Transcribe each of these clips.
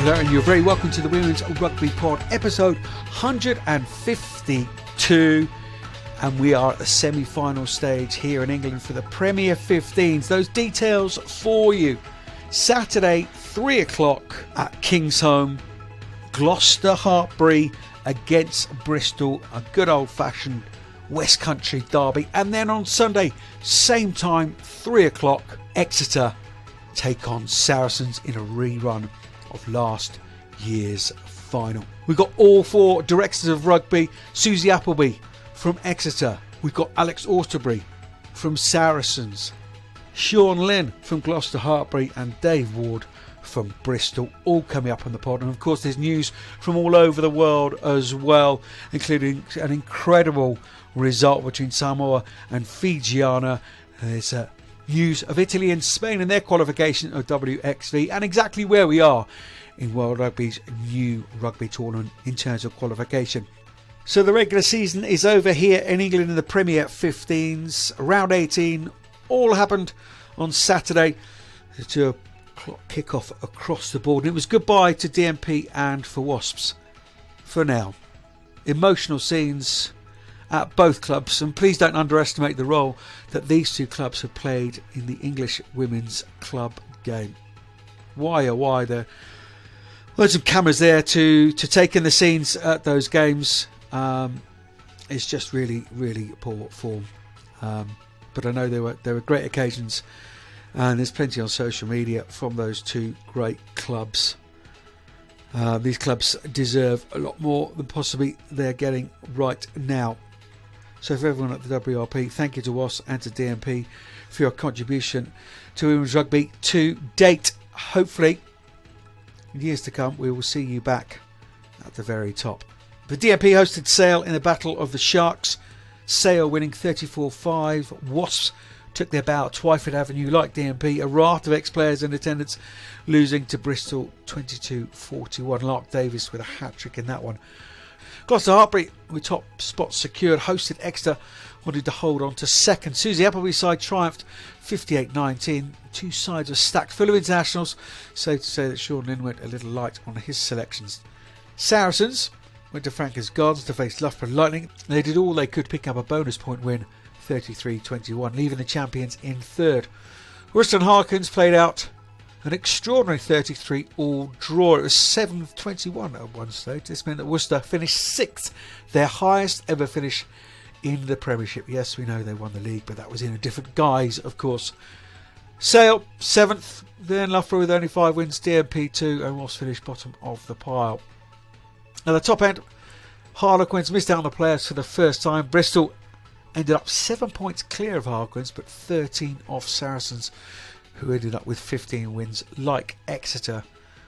there, and you're very welcome to the Women's Rugby Pod, episode 152. And we are at the semi-final stage here in England for the Premier 15s. Those details for you. Saturday, 3 o'clock at Kingsholm, Gloucester-Hartpury against Bristol, a good old-fashioned West Country derby. And then on Sunday, same time, 3 o'clock, Exeter take on Saracens in a rerun of last year's final. We've got all four directors of rugby. Susie Appleby from Exeter. We've got Alex Austerberry from Saracens. Lynn from Gloucester-Hartpury and Dave Ward from Bristol, all coming up on the pod. And of course there's news from all over the world as well, including an incredible result between Samoa and Fiji. There's news of Italy and Spain and their qualification of WXV, and exactly where we are in World Rugby's new rugby tournament in terms of qualification. So the regular season is over here in England in the Premier 15s. Round 18 all happened on Saturday. 2 o'clock kick-off across the board. And it was goodbye to DMP and for Wasps for now. Emotional scenes at both clubs, and please don't underestimate the role that these two clubs have played in the English women's club game. Why oh why, there loads of cameras there to take in the scenes at those games. It's just really poor form, but I know there were great occasions, and there's plenty on social media from those two great clubs. These clubs deserve a lot more than possibly they're getting right now. So for everyone at the WRP, thank you to WAS and to DMP for your contribution to women's rugby to date. Hopefully, in years to come, we will see you back at the very top. The DMP hosted Sale in the Battle of the Sharks. Sale winning 34-5. Wasps took their bow at Twyford Avenue like DMP. A raft of ex-players in attendance, losing to Bristol 22-41. Lark Davis with a hat-trick in that one. Gloucester-Hartpury, with top spots secured, hosted Exeter, wanted to hold on to second. Susie Appleby's side triumphed 58-19. Two sides were stacked full of internationals. Safe to say that Lynn went a little light on his selections. Saracens went to Frankers Gardens to face Loughborough Lightning. They did all they could to pick up a bonus point win, 33-21, leaving the champions in third. Bristol and Harkins played out an extraordinary 33-all draw. It was 7-21 at one stage. This meant that Worcester finished 6th, their highest ever finish in the Premiership. Yes, we know they won the league, but that was in a different guise, of course. Sale 7th, then Loughborough with only 5 wins, DMP 2, and Ross finished bottom of the pile. At the top end, Harlequins missed out on the players for the first time. Bristol ended up 7 points clear of Harlequins, but 13 off Saracens, who ended up with 15 wins, like Exeter,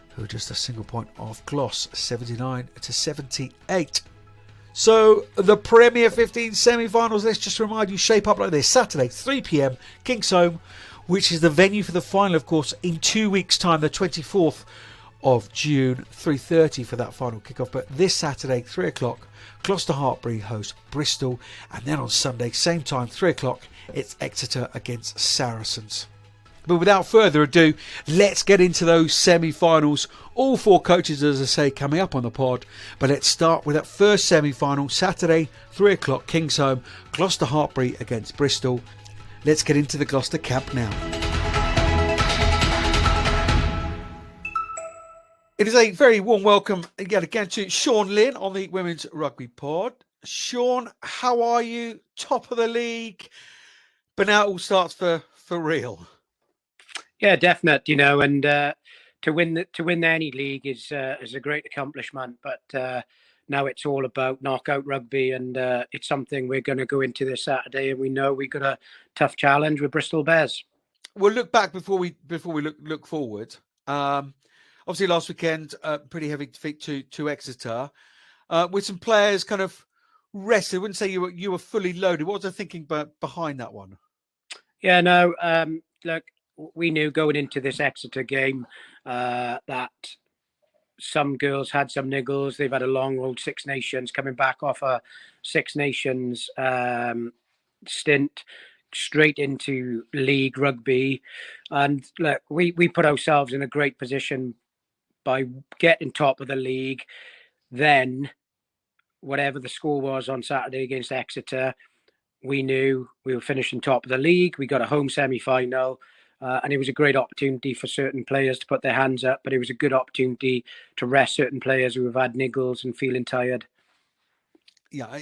who were just a single point off Gloss, 79-78. So the Premier 15 semi-finals, let's just remind you, shape up like this. Saturday, 3 p.m, Kingsholm, which is the venue for the final, of course, in 2 weeks' time, the 24th of June, 3:30 for that final kickoff. But this Saturday, 3 o'clock, Gloucester-Hartpury host Bristol, and then on Sunday, same time, 3 o'clock, it's Exeter against Saracens. But without further ado, let's get into those semi-finals. All four coaches, as I say, coming up on the pod. But let's start with that first semi-final, Saturday, 3 o'clock, Kingsholm, Gloucester-Hartpury against Bristol. Let's get into the Gloucester camp now. It is a very warm welcome yet again to Lynn on the Women's Rugby Pod. Sean, how are you? Top of the league, but now it all starts for real. Yeah, definite. And to win any league is a great accomplishment. But now it's all about knockout rugby, and it's something we're going to go into this Saturday. And we know we got a tough challenge with Bristol Bears. We'll look back before we look forward. Obviously, last weekend, pretty heavy defeat to Exeter, with some players kind of rested. I wouldn't say you were fully loaded. What was the thinking behind that one? Yeah, no. Look, we knew going into this Exeter game that some girls had some niggles. They've had a long old Six Nations, coming back off a Six Nations stint straight into league rugby. And look, we put ourselves in a great position by getting top of the league, then whatever the score was on Saturday against Exeter, we knew we were finishing top of the league. We got a home semi-final, and it was a great opportunity for certain players to put their hands up, but it was a good opportunity to rest certain players who have had niggles and feeling tired. Yeah,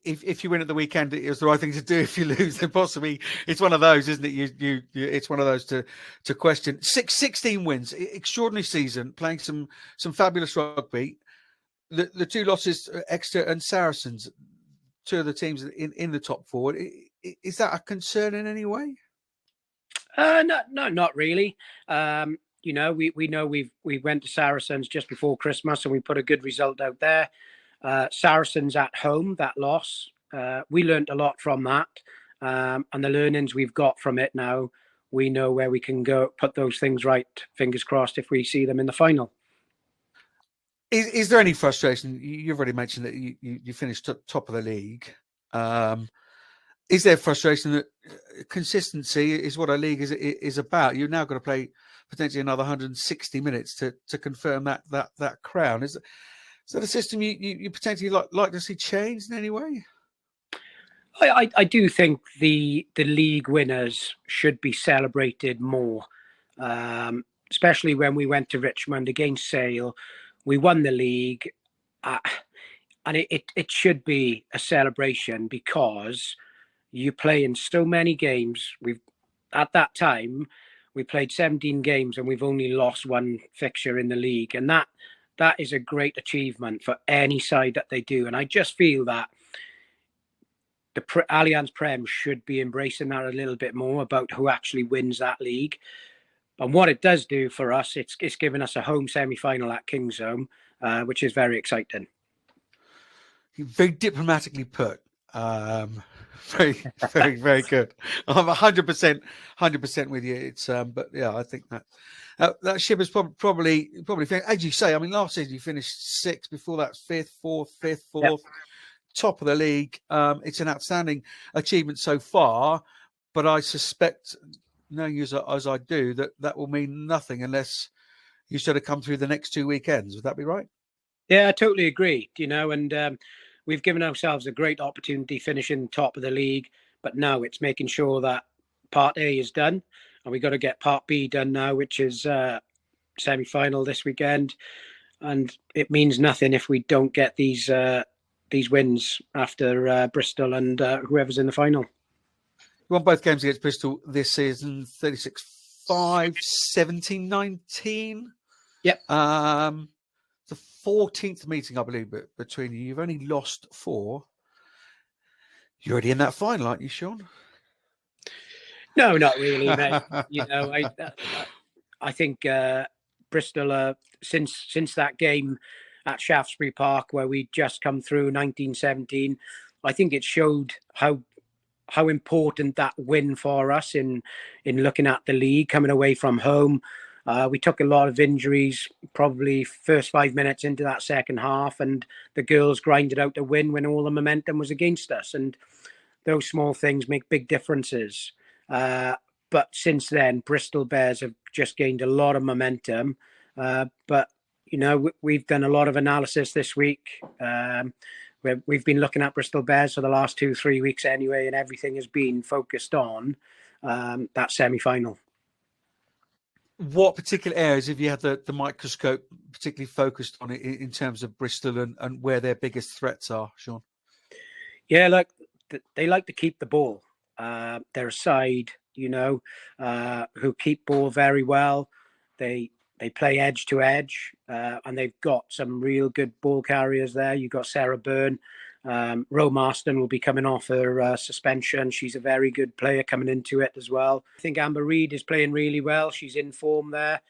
if you win at the weekend, it was the right thing to do. If you lose, then possibly it's one of those, isn't it? You it's one of those to question. 16 wins, extraordinary season, playing some fabulous rugby. The two losses, Exeter and Saracens, two of the teams in the top four. Is that a concern in any way? No, not really. We know we went to Saracens just before Christmas and we put a good result out there. Saracens at home, that loss, we learned a lot from that, and the learnings we've got from it now, we know where we can go put those things right. Fingers crossed if we see them in the final. Is there any frustration? You've already mentioned that you finished top of the league. Is there frustration that consistency is what our league is about? You've now got to play potentially another 160 minutes to confirm that crown. Is that a system you potentially like to see changed in any way? I do think the league winners should be celebrated more, especially when we went to Richmond against Sale. We won the league, and it should be a celebration because you play in so many games. At that time we played 17 games and we've only lost one fixture in the league, and that is a great achievement for any side that they do. And I just feel that the Allianz Prem should be embracing that a little bit more about who actually wins that league. And what it does do for us, it's given us a home semi-final at Kingsholm, which is very exciting. Very diplomatically put. Very, very, very good. I'm 100% with you. It's but yeah, I think that ship is probably as you say. I mean, last season you finished sixth. Before that, fifth, fourth, yep. Top of the league. It's an outstanding achievement so far, but I suspect, knowing you as I do, that will mean nothing unless you sort of come through the next 2 weekends. Would that be right? Yeah, I totally agree. And we've given ourselves a great opportunity finishing top of the league, but now it's making sure that part A is done, and we've got to get part B done now, which is semi-final this weekend. And it means nothing if we don't get these wins after Bristol and whoever's in the final. You won both games against Bristol this season, 36-5, 17-19. Yep. The 14th meeting, I believe, between you. You've only lost 4. You're already in that final, aren't you, Sean? No, not really, mate. I think Bristol, since that game at Shaftesbury Park where we just come through 1917, I think it showed how important that win for us in looking at the league, coming away from home. We took a lot of injuries, probably first 5 minutes into that second half, and the girls grinded out the win when all the momentum was against us. And those small things make big differences. But since then, Bristol Bears have just gained a lot of momentum. But, we've done a lot of analysis this week. We've been looking at Bristol Bears for the last 2-3 weeks anyway, and everything has been focused on that semi-final. What particular areas have you had the microscope particularly focused on in terms of Bristol and where their biggest threats are, Sean? Yeah, look, they like to keep the ball. They're a side, who keep ball very well. They play edge to edge, and they've got some real good ball carriers there. You've got Sarah Byrne. Ro Marston will be coming off her suspension. She's a very good player coming into it as well. I think Amber Reid is playing really well. She's in form there,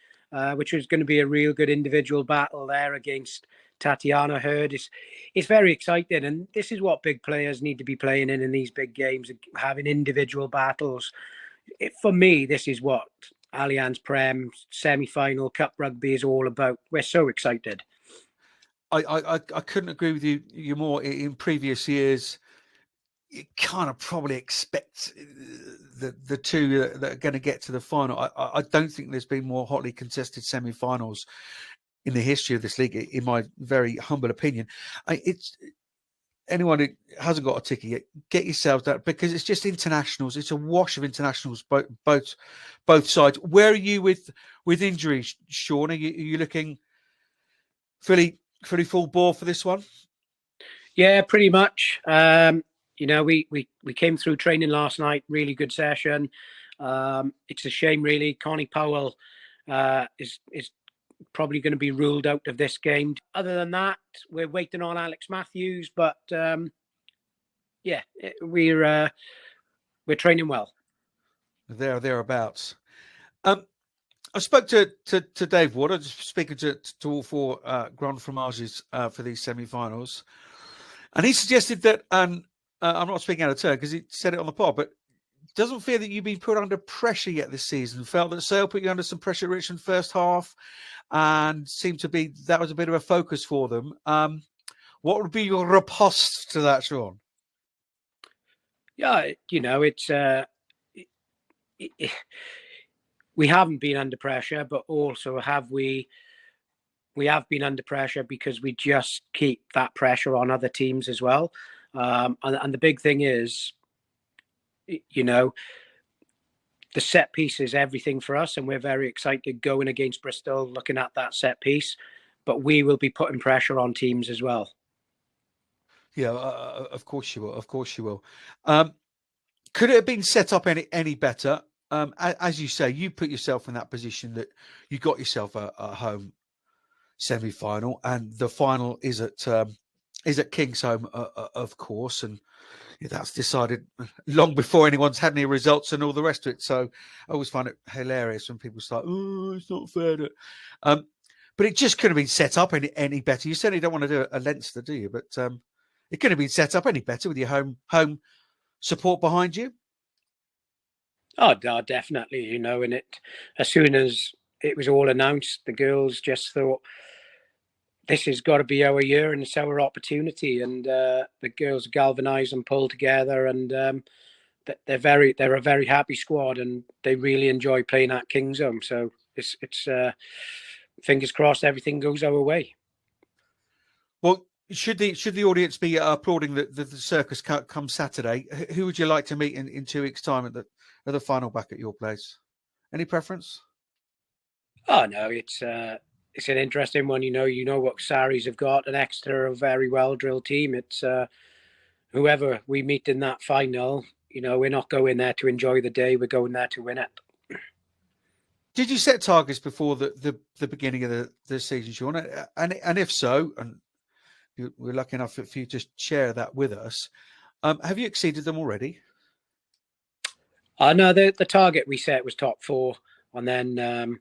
which is going to be a real good individual battle there against Tatiana Hurd. It's very exciting, and this is what big players need to be playing in these big games, having individual battles. For me, this is what Allianz Prem semi-final cup rugby is all about. We're so excited. I couldn't agree with you more. In previous years, you kind of probably expect the two that are going to get to the final. I don't think there's been more hotly contested semi-finals in the history of this league, in my very humble opinion. It's anyone who hasn't got a ticket yet, get yourselves that, because it's just internationals. It's a wash of internationals, both sides. Where are you with injuries, Sean? Are you looking fully full bore for this one? Yeah, pretty much. We came through training last night. Really good session. It's a shame, really. Connie Powell is probably going to be ruled out of this game. Other than that, we're waiting on Alex Matthews, but we're training well. Thereabouts. I spoke to Dave Ward. I was speaking to all four Grand Fromages for these semi-finals, and he suggested that, and I'm not speaking out of turn because he said it on the pod, but doesn't feel that you've been put under pressure yet this season. Felt that Sale put you under some pressure, Rich, in the first half, and seemed to be that was a bit of a focus for them. What would be your riposte to that, Sean? Yeah, it's we haven't been under pressure, but also we have been under pressure because we just keep that pressure on other teams as well. And the big thing is, the set piece is everything for us, and we're very excited going against Bristol, looking at that set piece. But we will be putting pressure on teams as well. Yeah, of course you will. Of course you will. Could it have been set up any better? As you say, you put yourself in that position that you got yourself a home semi-final, and the final is at Kingsholm, of course, and that's decided long before anyone's had any results and all the rest of it. So I always find it hilarious when people start, "Oh, it's not fair." But it just couldn't have been set up any better. You certainly don't want to do a Leinster, do you? But it couldn't have been set up any better with your home support behind you. Oh, definitely. And as soon as it was all announced, the girls just thought, this has got to be our year and it's our opportunity. And the girls galvanised and pulled together, and they're a very happy squad, and they really enjoy playing at Kingsholm. So it's fingers crossed everything goes our way. Well, should the audience be applauding the circus come Saturday? Who would you like to meet in 2 weeks' time at the final back at your place? Any preference? Oh no, it's an interesting one. You know what Saris have got, and Exeter are a very well drilled team. It's whoever we meet in that final. We're not going there to enjoy the day. We're going there to win it. Did you set targets before the beginning of the season, Sean? And if so, and we're lucky enough for you to share that with us, have you exceeded them already? No, the target we set was top 4, and then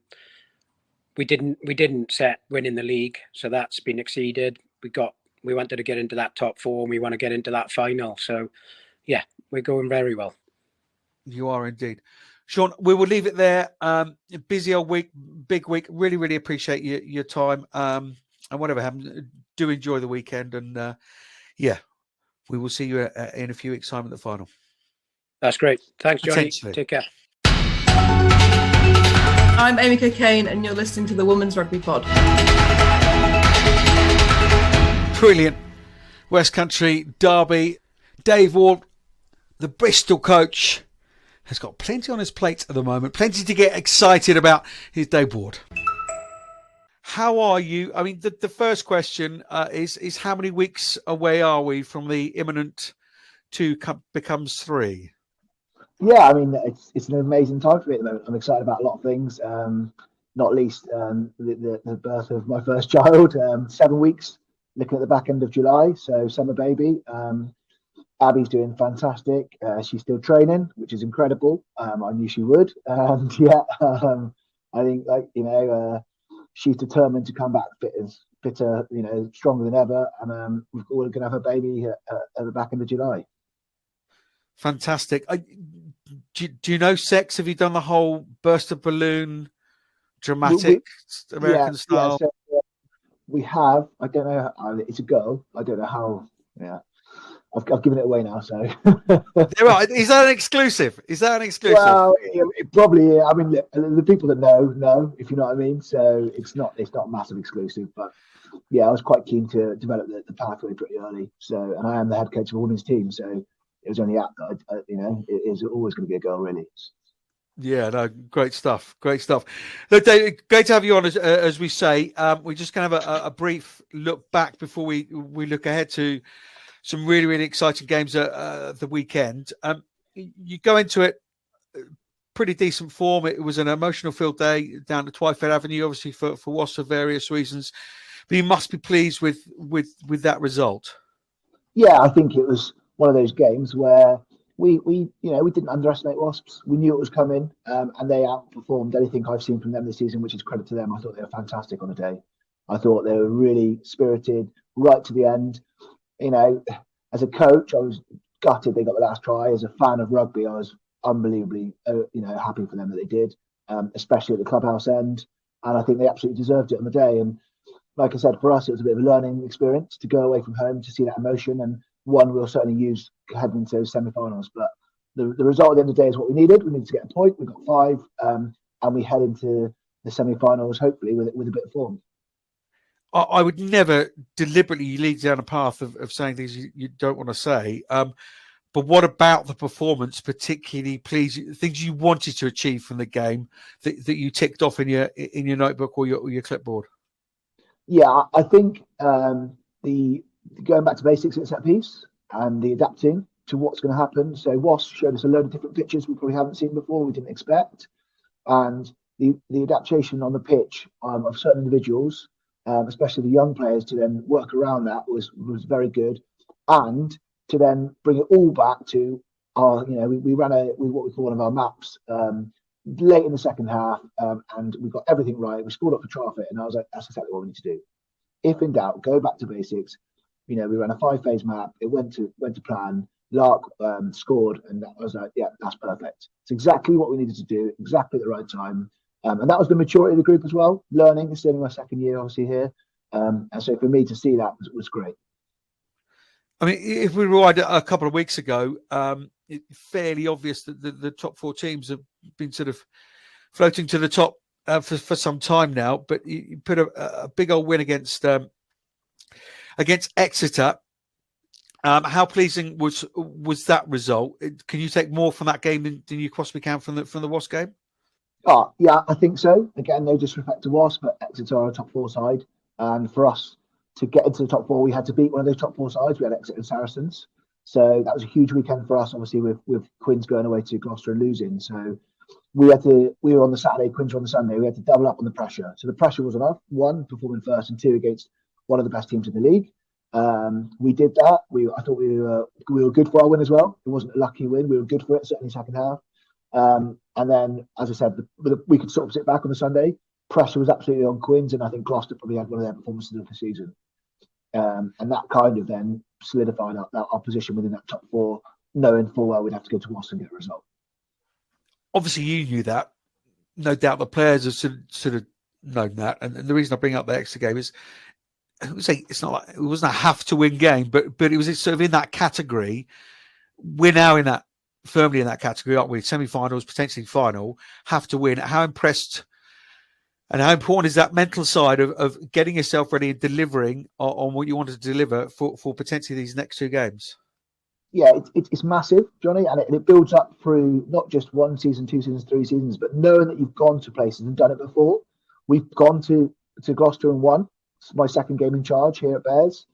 we didn't set winning the league, so that's been exceeded. We wanted to get into that top 4, and we want to get into that final. So, yeah, we're going very well. You are indeed. Sean, we will leave it there. Busy old week, big week. Really, really appreciate your time. And whatever happens, do enjoy the weekend. And we will see you in a few weeks' time at the final. That's great. Thanks, Johnnie. Take care. I'm Amy Cocaine, and you're listening to the Women's Rugby Pod. Brilliant. West Country Derby. Dave Ward, the Bristol coach, has got plenty on his plate at the moment. Plenty to get excited about. Here's Dave Ward. How are you? I mean, the first question is how many weeks away are we from the imminent 2 becomes 3? Yeah, I mean, it's an amazing time for me at the moment. I'm excited about a lot of things, not least the birth of my first child, 7 weeks, looking at the back end of July, so summer baby. Abby's doing fantastic. She's still training, which is incredible. I knew she would. And I think, she's determined to come back fitter, stronger than ever. And we're going to have a baby at the back end of July. Fantastic. Do you know sex? Have you done the whole burst of balloon, dramatic American style? Yeah, so, we have. I don't know. It's a girl. I don't know how. Yeah. I've given it away now. So There are. Is that an exclusive? Well, it probably. I mean, the people that know, if you know what I mean. So it's not a massive exclusive, but yeah, I was quite keen to develop the pathway pretty early. So, and I am the head coach of a women's team, so it was only apt that it is always going to be a girl, really. Yeah, no, great stuff. Look, David, great to have you on. As we say, we're just going to have a brief look back before we look ahead to some really, really exciting games at the weekend. You go into it pretty decent form. It was an emotional filled day down at Twyford Avenue, obviously for Wasps for various reasons. But you must be pleased with that result. Yeah, I think it was one of those games where we didn't underestimate Wasps. We knew it was coming, and they outperformed anything I've seen from them this season, which is credit to them. I thought they were fantastic on the day. I thought they were really spirited right to the end. As a coach, I was gutted they got the last try. As a fan of rugby, I was unbelievably, happy for them that they did, especially at the clubhouse end. And I think they absolutely deserved it on the day. And like I said, for us, it was a bit of a learning experience to go away from home to see that emotion, and one we'll certainly use heading into those semi-finals. But the result at the end of the day is what we needed. We needed to get a point. We got 5, and we head into the semi-finals hopefully with a bit of form. I would never deliberately lead down a path of saying things you don't want to say. But what about the performance particularly pleasing? Things you wanted to achieve from the game that you ticked off in your notebook or your clipboard? Yeah, I think the going back to basics at set piece and the adapting to what's going to happen. So Wasp showed us a load of different pitches we probably haven't seen before, we didn't expect. And the adaptation on the pitch of certain individuals, especially the young players, to then work around that was very good. And to then bring it all back to our, we ran what we call one of our maps late in the second half, and we got everything right. We scored up for Trafford, and I was like, that's exactly what we need to do. If in doubt, go back to basics. We ran a 5-phase map. It went to plan. Lark scored, and I was like, yeah, that's perfect. It's exactly what we needed to do, exactly at the right time. And that was the maturity of the group as well. Learning. It's only my second year, obviously, here. And so for me to see that was great. I mean, if we rewind a couple of weeks ago, it's fairly obvious that the top 4 teams have been sort of floating to the top for some time now. But you put a big old win against Exeter. How pleasing was that result? Can you take more from that game than you possibly can from the Wasp game? Oh, yeah, I think so. Again, no disrespect to Wasp, but Exeter are a top 4 side, and for us to get into the top 4, we had to beat one of those top 4 sides. We had Exeter and Saracens. So that was a huge weekend for us, obviously, with Quins going away to Gloucester and losing. So we were on the Saturday, Quins were on the Sunday. We had to double up on the pressure. So the pressure was enough. 1, performing first, and 2, against one of the best teams in the league. We did that. I thought we were good for our win as well. It wasn't a lucky win. We were good for it, certainly second half. And then, as I said, we could sort of sit back on the Sunday. Pressure was absolutely on Quins, and I think Gloucester probably had one of their performances of the season. And that kind of then solidified our position within that top 4, knowing full well we'd have to go to Wasp and get a result. Obviously, you knew that. No doubt the players have sort of known that. And the reason I bring up the Exeter game is, it's not like it wasn't a have to win game, but it was sort of in that category. We're now firmly in that category, aren't we? Semi-finals, potentially final, have to win. How impressed and how important is that mental side of getting yourself ready and delivering on what you wanted to deliver for potentially these next 2 games? Yeah, it's massive, Johnny, and it builds up through not just 1 season, 2 seasons, 3 seasons, but knowing that you've gone to places and done it before. We've gone to Gloucester and won. It's my second game in charge here at Bears.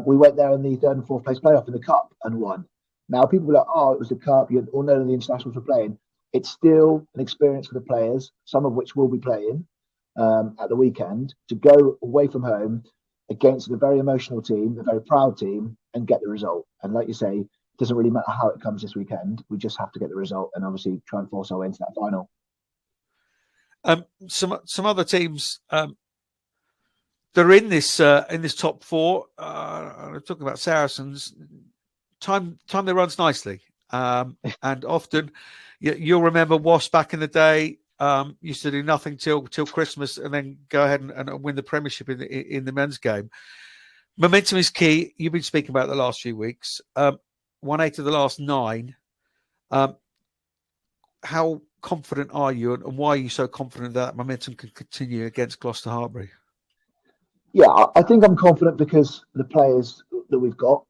We went there in the 3rd and 4th place playoff in the Cup and won. Now, people were like, oh, it was the Cup. You all know the internationals were playing. It's still an experience for the players, some of which will be playing at the weekend, to go away from home against a very emotional team, a very proud team, and get the result. And like you say, it doesn't really matter how it comes this weekend. We just have to get the result and obviously try and force our way into that final. Some other teams that are in this top 4. I'm talking about Saracens. Time that runs nicely, and often you'll remember Wasp back in the day used to do nothing till Christmas and then go ahead and win the Premiership in the men's game. Momentum is key. You've been speaking about it the last few weeks. 1-8 of the last 9. How confident are you, and why are you so confident that momentum can continue against Gloucester-Hartpury? Yeah, I think I'm confident because the players that we've got,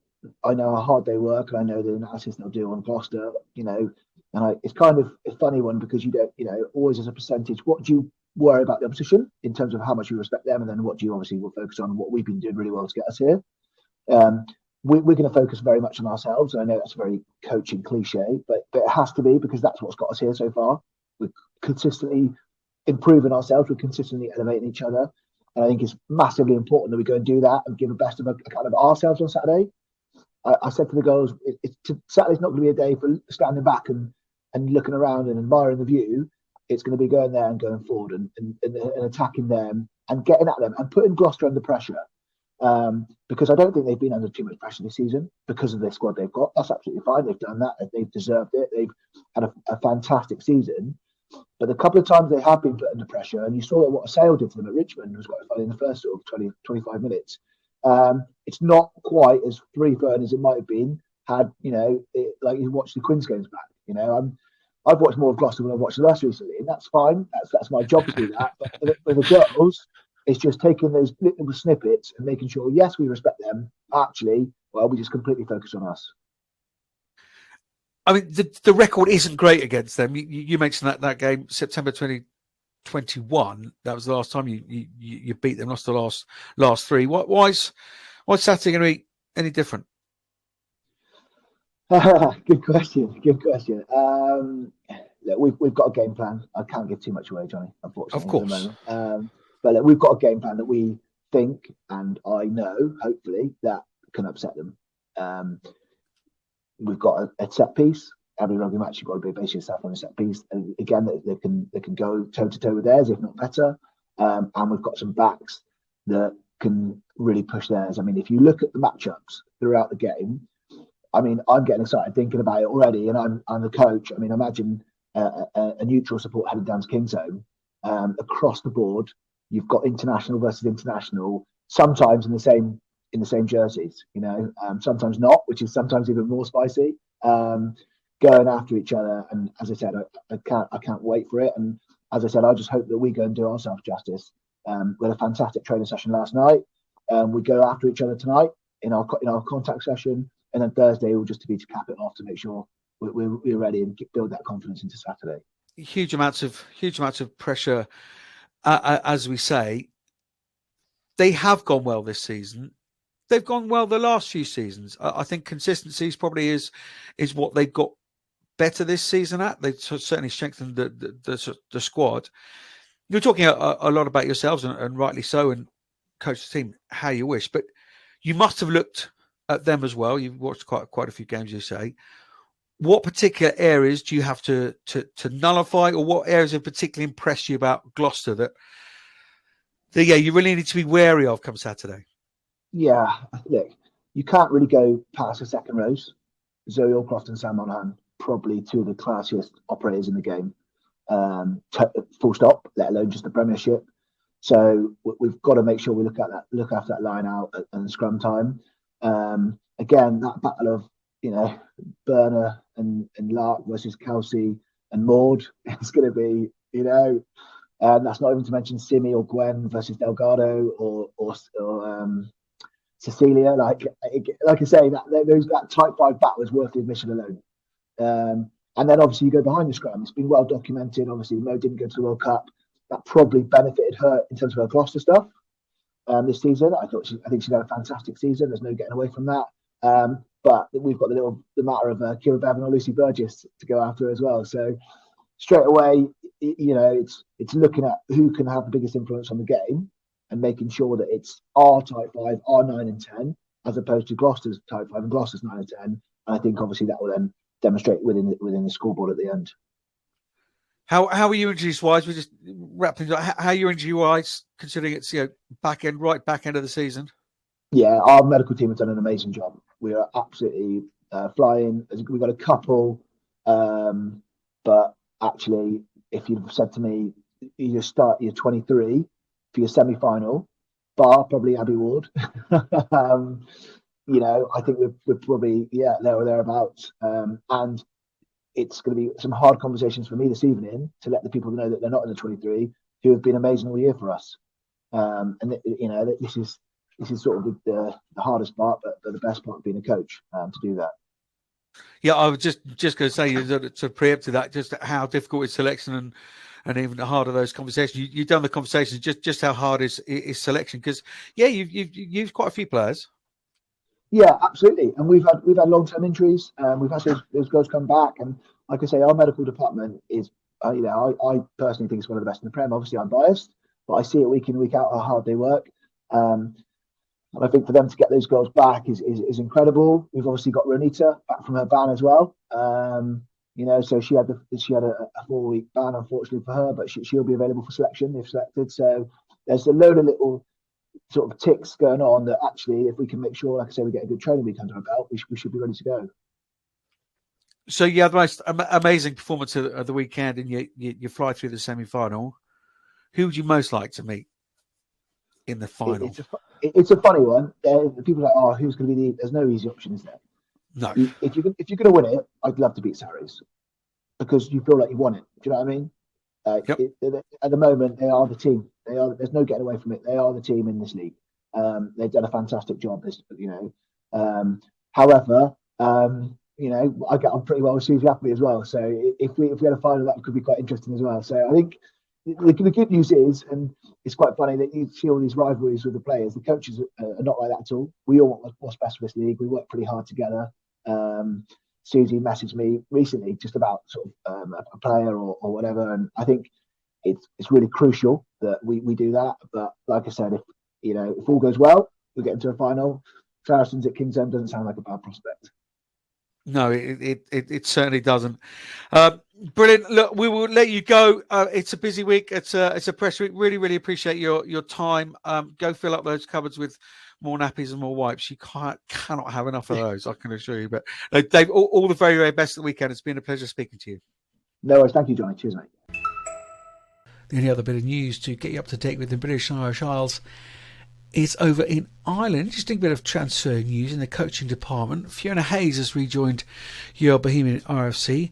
I know how hard they work, and I know the analysis they'll do on Gloucester, it's kind of a funny one because you don't, always as a percentage, what do you worry about the opposition in terms of how much you respect them, and then what do you obviously will focus on what we've been doing really well to get us here. We're going to focus very much on ourselves. And I know that's a very coaching cliche, but it has to be because that's what's got us here so far. We're consistently improving ourselves. We're consistently elevating each other. And I think it's massively important that we go and do that and give the best of a kind of ourselves on Saturday. I said to the girls, Saturday's not going to be a day for standing back and looking around and admiring the view. It's going to be going there and going forward and attacking them and getting at them and putting Gloucester under pressure. Because I don't think they've been under too much pressure this season because of the squad they've got. That's absolutely fine. They've done that. They've deserved it. They've had a fantastic season. But a couple of times they have been put under pressure, and you saw what a sale did to them at Richmond. It was quite funny in the first sort of 20, 25 minutes. It's not quite as free-flowing as it might have been had, like you watched the Quins games back. I've watched more of Gloucester than I've watched the us recently, and that's fine. That's my job to do that. But for the girls, it's just taking those little snippets and making sure, yes, we respect them. Actually, well, we just completely focus on us. I mean, the record isn't great against them. You mentioned that game, September 2021. That was the last time you beat them. Lost the last 3. Why's Saturday going to be any different? Good question. Look, we've got a game plan. I can't give too much away, Johnny, unfortunately. Of course. But look, we've got a game plan that we think, and I know, hopefully, that can upset them. We've got a set piece. Every rugby match, you've got to base yourself on a set piece. And again, they can go toe to toe with theirs, if not better. And we've got some backs that can really push theirs. I mean, if you look at the matchups throughout the game, I mean, I'm getting excited thinking about it already. And I'm the coach. I mean, imagine a neutral support headed down to Kingsholm. Across the board, you've got international versus international, sometimes in the same jerseys, sometimes not, which is sometimes even more spicy. Going after each other, and as I said, I can't wait for it. And as I said, I just hope that we go and do ourselves justice. We had a fantastic training session last night. We go after each other tonight in our contact session, and then Thursday will just be to cap it off to make sure we're ready and build that confidence into Saturday. Huge amounts of pressure, as we say. They have gone well this season. They've gone well the last few seasons. I think consistency probably is what they've got better this season at. They've certainly strengthened the squad. You're talking a lot about yourselves, and rightly so, and coach the team how you wish, but you must have looked at them as well. You've watched quite a few games, you say. What particular areas do you have to nullify, or what areas have particularly impressed you about Gloucester that you really need to be wary of come Saturday? Yeah, look, you can't really go past the second rows. Zoe Allcroft and Sam Monahan, probably two of the classiest operators in the game. Full stop, let alone just the Premiership. So we've got to make sure we look after that line out and scrum time. Again, that battle of Burner and Lark versus Kelsey and Maud is going to be that's not even to mention Simi or Gwen versus Delgado or Cecilia. Like I say, that type 5 battle is worth the admission alone. And then obviously you go behind the scrum. It's been well documented. Obviously Mo didn't go to the World Cup. That probably benefited her in terms of her Gloucester stuff this season. I think she had a fantastic season. There's no getting away from that. But we've got the matter of Kira Bevan or Lucy Burgess to go after as well. So straight away, it's looking at who can have the biggest influence on the game and making sure that it's our type 5, our 9 and 10, as opposed to Gloucester's type 5 and Gloucester's 9 and 10. And I think obviously that will then demonstrate within the scoreboard at the end. How are you injuries wise? We just wrap things up. How are you injury wise, considering it's right back end of the season? Yeah, our medical team have done an amazing job. We are absolutely flying. We've got a couple, but actually, if you'd said to me, you start your 23 for your semi-final, bar probably Abbey Ward. I think we're probably there or thereabouts, and it's going to be some hard conversations for me this evening to let the people know that they're not in the 23 who have been amazing all year for us. This is sort of the hardest part, but the best part of being a coach, to do that. Yeah, I was just going to say, to preempt to that, just how difficult is selection and even harder those conversations. You've done the conversations, just how hard is selection? Because you've used quite a few players. Yeah, absolutely, and we've had long-term injuries. We've had those girls come back, and like I say, our medical department is, I personally think it's one of the best in the Prem. Obviously, I'm biased, but I see it week in, week out how hard they work. And I think for them to get those girls back is incredible. We've obviously got Ronita back from her ban as well. So she had a 4-week ban, unfortunately for her, but she'll be available for selection if selected. So there's a load of little sort of ticks going on that actually, if we can make sure, like I say, we get a good training week under our belt, we should be ready to go. So you had the most amazing performance of the weekend, and you fly through the semi-final. Who would you most like to meet in the final? It's a funny one. People are like, who's going to be there's no easy option, is there? No. If you're going to win it, I'd love to beat Saracens because you feel like you won it. Do you know what I mean? Yep. At the moment, they are the team. There's no getting away from it. They are the team in this league. They've done a fantastic job. However, I get on pretty well with Susie Appleby as well. So if we had a final, that could be quite interesting as well. So I think the good news is, and it's quite funny that you see all these rivalries with the players. The coaches are not like that at all. We all want what's best for this league. We work pretty hard together. Susie messaged me recently just about sort of a player or whatever, and I think it's really crucial that we do that. But like I said, if all goes well, we get into a final. Saracens at Kingsholm doesn't sound like a bad prospect. No, it certainly doesn't. Brilliant. Look, we will let you go. It's a busy week. It's a press week. Really, really appreciate your time. Go fill up those cupboards with more nappies and more wipes. You cannot have enough of those, I can assure you. But Dave, all the very, very best of the weekend. It's been a pleasure speaking to you. No worries. Thank you, Johnny. Cheers, mate. The only other bit of news to get you up to date with the British and Irish Isles is over in Ireland. Interesting bit of transfer news in the coaching department. Fiona Hayes has rejoined your Bohemian RFC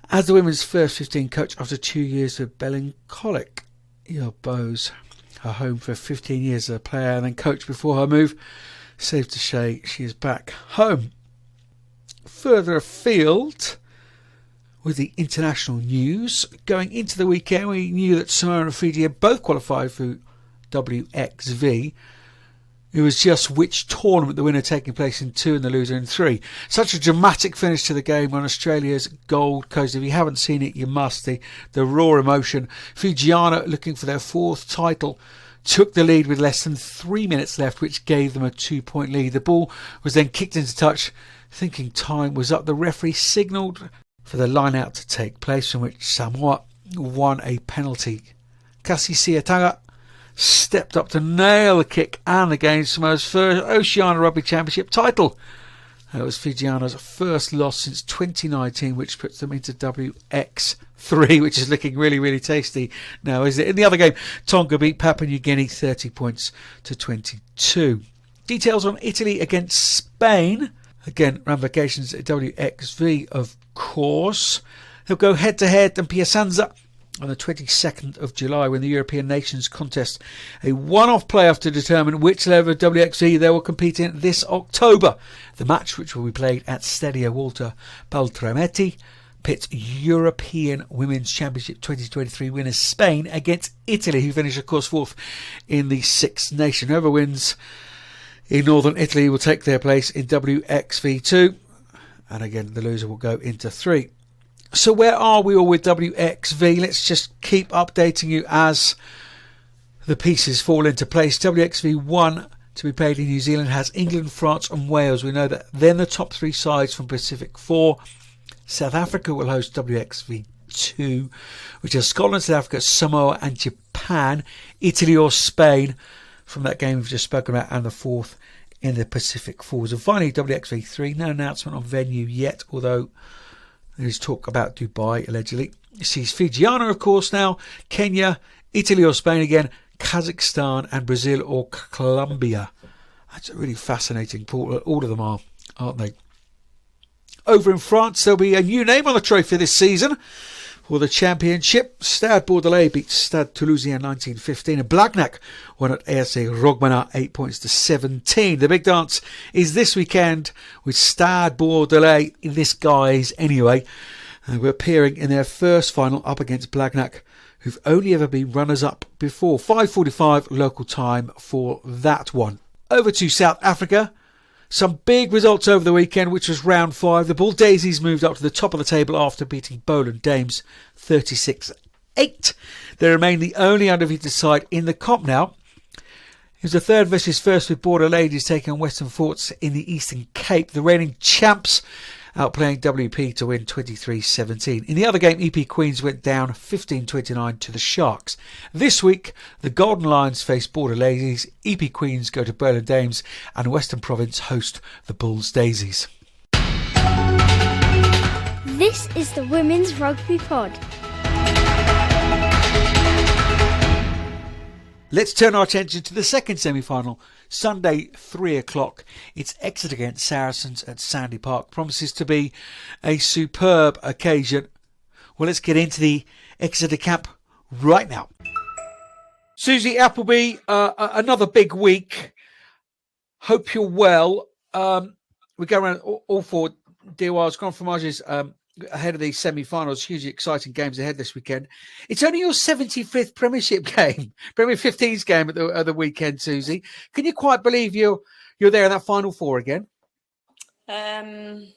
as the women's first 15 coach after 2 years of Ballincollig. Your Bows, her home for 15 years as a player and then coach before her move. Safe to say she is back home. Further afield with the international news. Going into the weekend, we knew that Samoa and Fiji had both qualified for WXV. It was just which tournament the winner taking place in 2 and the loser in 3. Such a dramatic finish to the game on Australia's Gold Coast. If you haven't seen it, you must. The raw emotion. Fijiana, looking for their 4th title, took the lead with less than 3 minutes left, which gave them a 2-point lead. The ball was then kicked into touch. Thinking time was up, the referee signalled for the line-out to take place, from which Samoa won a penalty. Kasi Siataga stepped up to nail the kick and the game. Samoa's first Oceania Rugby Championship title. It was Fijiana's first loss since 2019, which puts them into WX3, which is looking really, really tasty now, isn't it? In the other game, Tonga beat Papua New Guinea 30 points to 22. Details on Italy against Spain. Again, ramifications at WXV, of course. They'll go head-to-head and Piacenza on the 22nd of July when the European Nations contest a one-off playoff to determine which level of WXV they will compete in this October. The match, which will be played at Stadio Walter Baltrametti, pits European Women's Championship 2023 winners Spain against Italy, who finished, of course, 4th in the Six Nation. Whoever wins in Northern Italy will take their place in WXV2, and again the loser will go into 3. So where are we all with WXV? Let's just keep updating you as the pieces fall into place. WXV1 to be played in New Zealand has England, France and Wales. We know that then the top 3 sides from Pacific 4. South Africa will host WXV2, which has Scotland, South Africa, Samoa and Japan. Italy or Spain from that game we've just spoken about, and the 4th in the Pacific 4s. And finally, WXV3, no announcement on venue yet, although there is talk about Dubai, allegedly. It sees Fijiana, of course, now, Kenya, Italy or Spain again, Kazakhstan and Brazil or Colombia. That's a really fascinating pool. All of them are, aren't they? Over in France, there'll be a new name on the trophy this season for the championship. Stade Bordelais beat Stade Toulousain 1915 and Blagnac won at ASC Rogmana 8 points to 17. The big dance is this weekend with Stade Bordelais, in this guise anyway. We're appearing in their first final up against Blagnac, who've only ever been runners-up before. 5:45 local time for that one. Over to South Africa. Some big results over the weekend, which was round 5. The Bull Daisies moved up to the top of the table after beating Boland Dames 36-8. They remain the only undefeated side in the comp now. It was the third versus first with Border Ladies taking on Western Forts in the Eastern Cape. The reigning champs outplaying WP to win 23-17. In the other game, EP Queens went down 15-29 to the Sharks. This week, the Golden Lions face Border Ladies, EP Queens go to Boland Dames, and Western Province host the Bulls Daisies. This is the Women's Rugby Pod. Let's turn our attention to the second semi-final. Sunday, 3 o'clock. It's Exeter against Saracens at Sandy Park. Promises to be a superb occasion. Well, let's get into the Exeter camp right now. Susie, Appleby, another big week. Hope you're well. We go around all four DORs, Grand Fromages, ahead of these semi-finals. Hugely exciting games ahead this weekend. It's only your 75th Premiership game, Premier 15s game at the weekend, Susie. Can you quite believe you're there in that Final Four again? I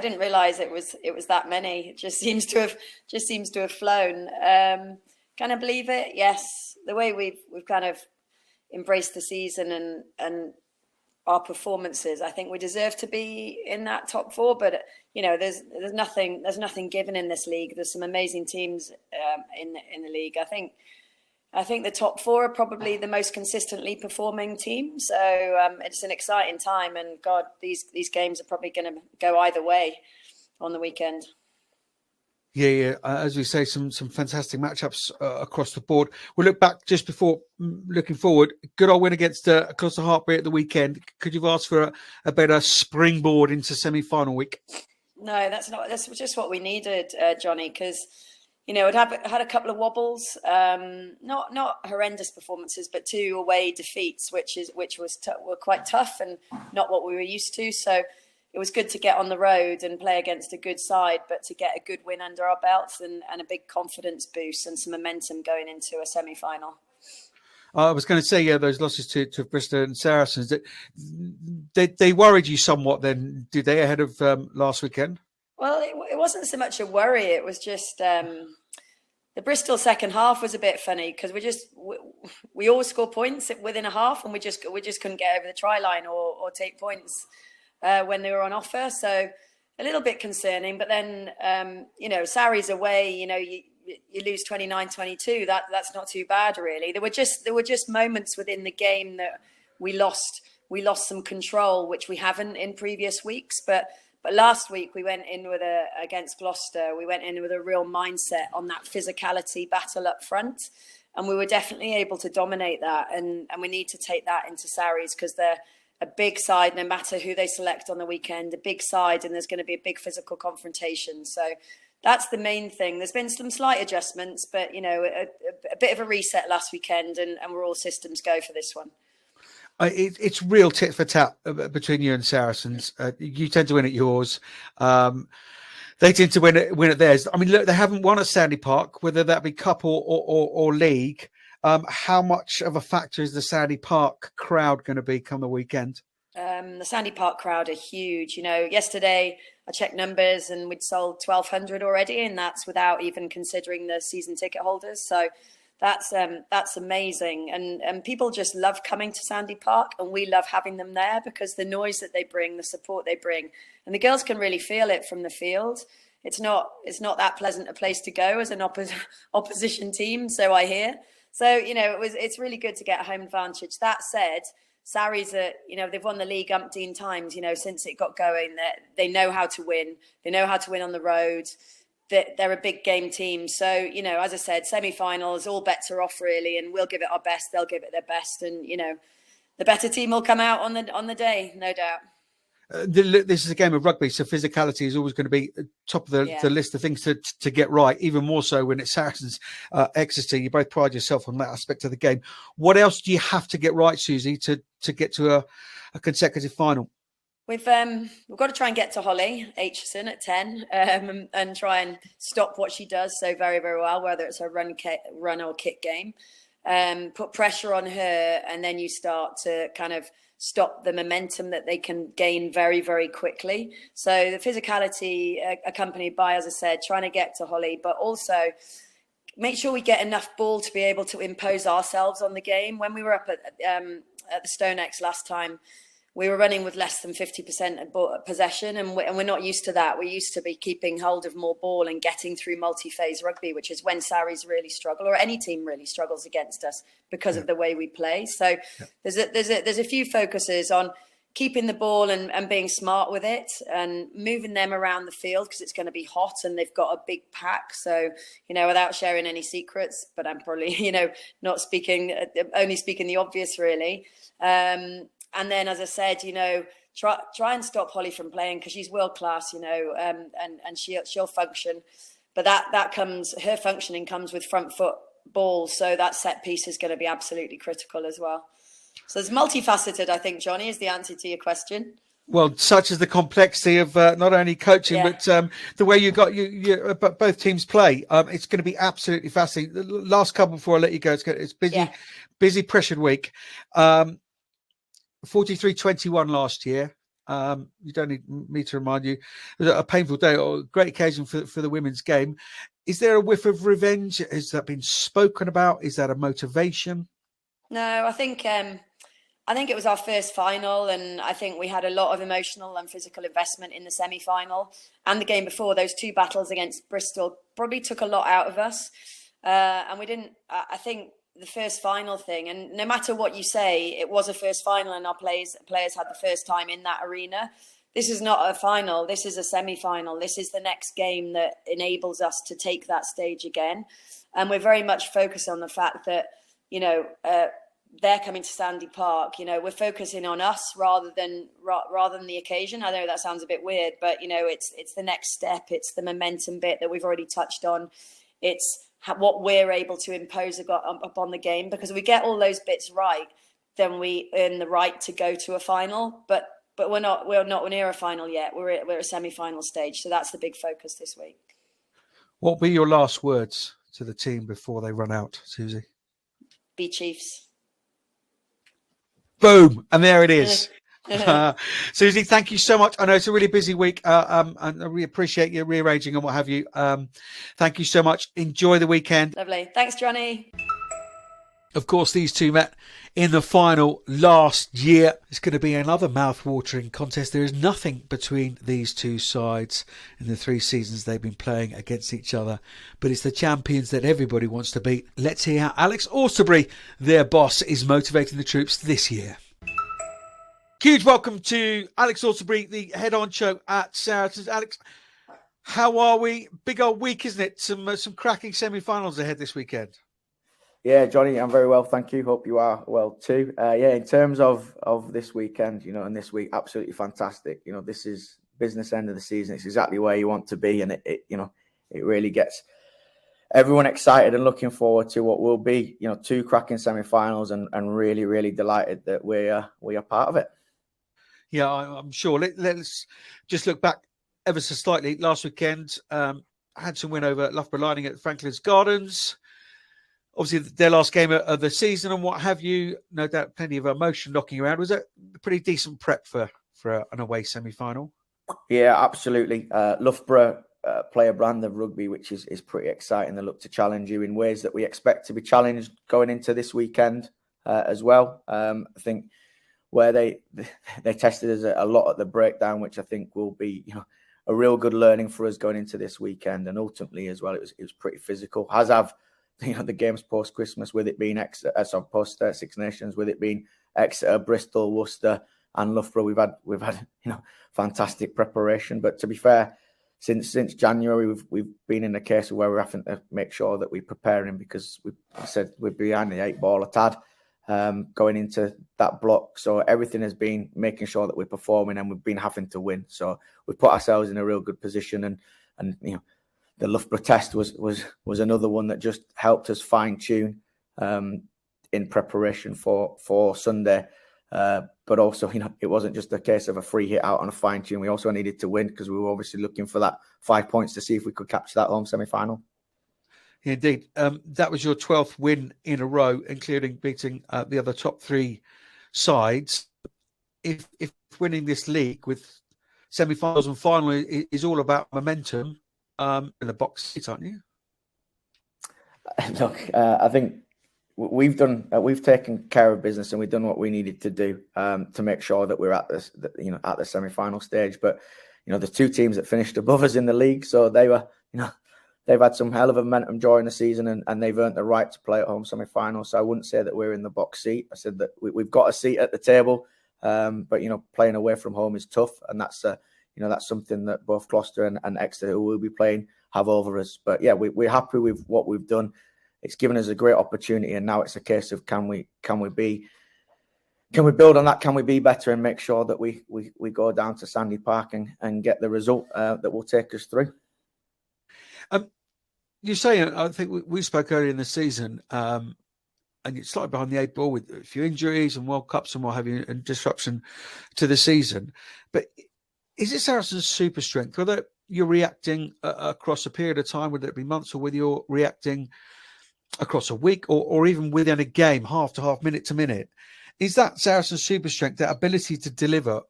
didn't realise it was that many. It just seems to have flown. Can I believe it? Yes. The way we've kind of embraced the season and our performances, I think we deserve to be in that top four. But there's nothing given in this league. There's some amazing teams in the league. I think the top four are probably the most consistently performing team. So it's an exciting time, and God, these games are probably going to go either way on the weekend. Yeah. As we say, some fantastic matchups across the board. We'll look back just before looking forward. Good old win against Gloucester-Hartpury at the weekend. Could you have asked for a better springboard into semi-final week? No, that's just what we needed, Johnnie, because it had a couple of wobbles, not horrendous performances, but 2 away defeats, which were quite tough and not what we were used to. So it was good to get on the road and play against a good side, but to get a good win under our belts and a big confidence boost and some momentum going into a semi-final. I was going to say, those losses to Bristol and Saracens, they worried you somewhat then, did they, ahead of last weekend? Well, it wasn't so much a worry. It was just the Bristol second half was a bit funny because we always score points within a half, and we just couldn't get over the try line or take points when they were on offer. So a little bit concerning. But then, Sarries away, you lose 29-22. That's not too bad, really. There were just moments within the game that we lost some control, which we haven't in previous weeks. But last week we went in against Gloucester. We went in with a real mindset on that physicality battle up front, and we were definitely able to dominate that. And we need to take that into Sarries because they're a big side, no matter who they select on the weekend, a big side, and there's going to be a big physical confrontation. So that's the main thing. There's been some slight adjustments, but, a bit of a reset last weekend, and we're all systems go for this one. It's real tit for tat between you and Saracens. You tend to win at yours. They tend to win at theirs. I mean, look, they haven't won at Sandy Park, whether that be cup or league. How much of a factor is the Sandy Park crowd going to be come the weekend? The Sandy Park crowd are huge. Yesterday I checked numbers and we'd sold 1,200 already, and that's without even considering the season ticket holders. So that's amazing. And people just love coming to Sandy Park, and we love having them there because the noise that they bring, the support they bring, and the girls can really feel it from the field. It's not that pleasant a place to go as an opposition team, so I hear. So, it's really good to get a home advantage. That said, Sarries they've won the league umpteen times, since it got going. They know how to win. They know how to win on the road. they're a big game team. So, as I said, semi-finals, all bets are off really, and we'll give it our best. They'll give it their best, and the better team will come out on the day, no doubt. This is a game of rugby, so physicality is always going to be top of the list of things to get right, even more so when it's Saracens, Exeter. You both pride yourself on that aspect of the game. What else do you have to get right, Susie, to get to a consecutive final? We've got to try and get to Holly Aitchison at 10 and try and stop what she does so very, very well, whether it's a run or kick game. Put pressure on her, and then you start to kind of stop the momentum that they can gain very, very quickly. So the physicality accompanied by, as I said, trying to get to Holly, but also make sure we get enough ball to be able to impose ourselves on the game. When we were up at the StoneX last time, we were running with less than 50% possession, and we're not used to that. We're used to be keeping hold of more ball and getting through multi-phase rugby, which is when Saris really struggle, or any team really struggles against us because of the way we play. So there's a few focuses on keeping the ball and being smart with it and moving them around the field, because it's going to be hot and they've got a big pack. So, without sharing any secrets, but I'm probably, not only speaking the obvious really. And then, as I said, try and stop Holly from playing, because she's world class, and she'll function. But her functioning comes with front foot ball. So that set piece is going to be absolutely critical as well. So it's multifaceted, I think, Johnny, is the answer to your question. Well, such is the complexity of not only coaching, but the way you both teams play. It's going to be absolutely fascinating. The last couple before I let you go, it's busy, pressured week. 43-21 last year. You don't need me to remind you. It was a painful day, or a great occasion for the women's game. Is there a whiff of revenge? Has that been spoken about? Is that a motivation? No, I think it was our first final, and I think we had a lot of emotional and physical investment in the semi-final and the game before. Those two battles against Bristol probably took a lot out of us, and we didn't. I think the first final thing, and no matter what you say, it was a first final, and our players had the first time in that arena. This is not a final. This is a semi-final. This is the next game that enables us to take that stage again, and we're very much focused on the fact that they're coming to Sandy Park. We're focusing on us rather than the occasion. I know that sounds a bit weird, but it's the next step. It's the momentum bit that we've already touched on. It's what we're able to impose upon the game, because if we get all those bits right, then we earn the right to go to a final. But we're not near a final yet. We're at a semi-final stage, so that's the big focus this week. What will be your last words to the team before they run out, Susie? Be Chiefs. Boom, and there it is. Susie, thank you so much. I know it's a really busy week, and I really appreciate you rearranging and what have you. Thank you so much. Enjoy the weekend. Lovely. Thanks, Johnny. Of course, these two met in the final last year. It's going to be another mouth-watering contest. There is nothing between these two sides in the 3 seasons they've been playing against each other. But it's the champions that everybody wants to beat. Let's hear how Alex Austerberry, their boss, is motivating the troops this year. Huge welcome to Alex Austerberry, the head honcho at Saracens. Alex, how are we? Big old week, isn't it? Some cracking semi-finals ahead this weekend. Yeah, Johnny, I'm very well, thank you. Hope you are well too. In terms of this weekend, and this week, absolutely fantastic. This is business end of the season. It's exactly where you want to be, and it really gets everyone excited and looking forward to what will be, 2 cracking semi-finals, and really, really delighted that we are part of it. Yeah, I'm sure. Let's just look back ever so slightly. Last weekend, had some win over Loughborough Lining at Franklin's Gardens. Obviously, their last game of the season and what have you. No doubt, plenty of emotion knocking around. Was it a pretty decent prep for an away semi-final? Yeah, absolutely. Loughborough play a brand of rugby which is pretty exciting. They look to challenge you in ways that we expect to be challenged going into this weekend as well. I think where they tested us a lot at the breakdown, which I think will be a real good learning for us going into this weekend, and ultimately as well, it was pretty physical. As have the games post Christmas, with it being post Six Nations, with it being Exeter, Bristol, Worcester, and Loughborough. We've had fantastic preparation. But to be fair, since January, we've been in a case where we're having to make sure that we're preparing, because we said we're behind the 8 ball a tad going into that block. So everything has been making sure that we're performing, and we've been having to win. So we've put ourselves in a real good position, and the Loughborough test was another one that just helped us fine tune in preparation for Sunday. But also, it wasn't just a case of a free hit out on a fine tune. We also needed to win, because we were obviously looking for that 5 points to see if we could capture that home semi-final. Indeed. That was your 12th win in a row, including beating the other top 3 sides. If winning this league with semi-finals and final is all about momentum, in the box seat, aren't you? Look, I think we've taken care of business, and we've done what we needed to do to make sure that we're at this, at the semi-final stage. But the 2 teams that finished above us in the league, so they were, they've had some hell of a momentum during the season, and they've earned the right to play at home semi-final. So I wouldn't say that we're in the box seat. I said that we've got a seat at the table, but playing away from home is tough, and that's that's something that both Gloucester and Exeter, who will be playing, have over us. But yeah, we're happy with what we've done. It's given us a great opportunity, and now it's a case of can we build on that? Can we be better and make sure that we go down to Sandy Park and get the result that will take us through? You say, I think we spoke earlier in the season, and it's slightly behind the 8 ball with a few injuries and World Cups and what have you, and disruption to the season. But is it Saracens' super strength, whether you're reacting across a period of time, whether it be months, or whether you're reacting across a week or even within a game, half to half, minute to minute? Is that Saracens' super strength, that ability to deliver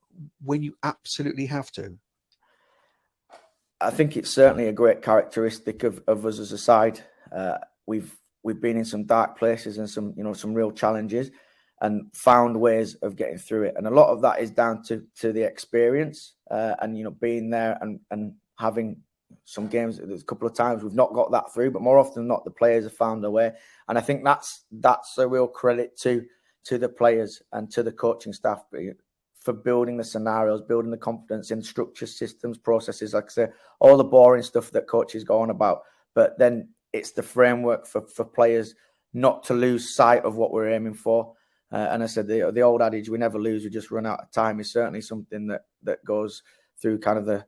when you absolutely have to? I think it's certainly a great characteristic of us as a side. We've been in some dark places and some real challenges, and found ways of getting through it. And a lot of that is down to the experience and being there and having some games. There's a couple of times we've not got that through, but more often than not, the players have found a way. And I think that's a real credit to the players and to the coaching staff for building the scenarios, building the confidence in structures, systems, processes, like I say, all the boring stuff that coaches go on about. But then it's the framework for players not to lose sight of what we're aiming for. And I said, the old adage, we never lose, we just run out of time, is certainly something that goes through kind of the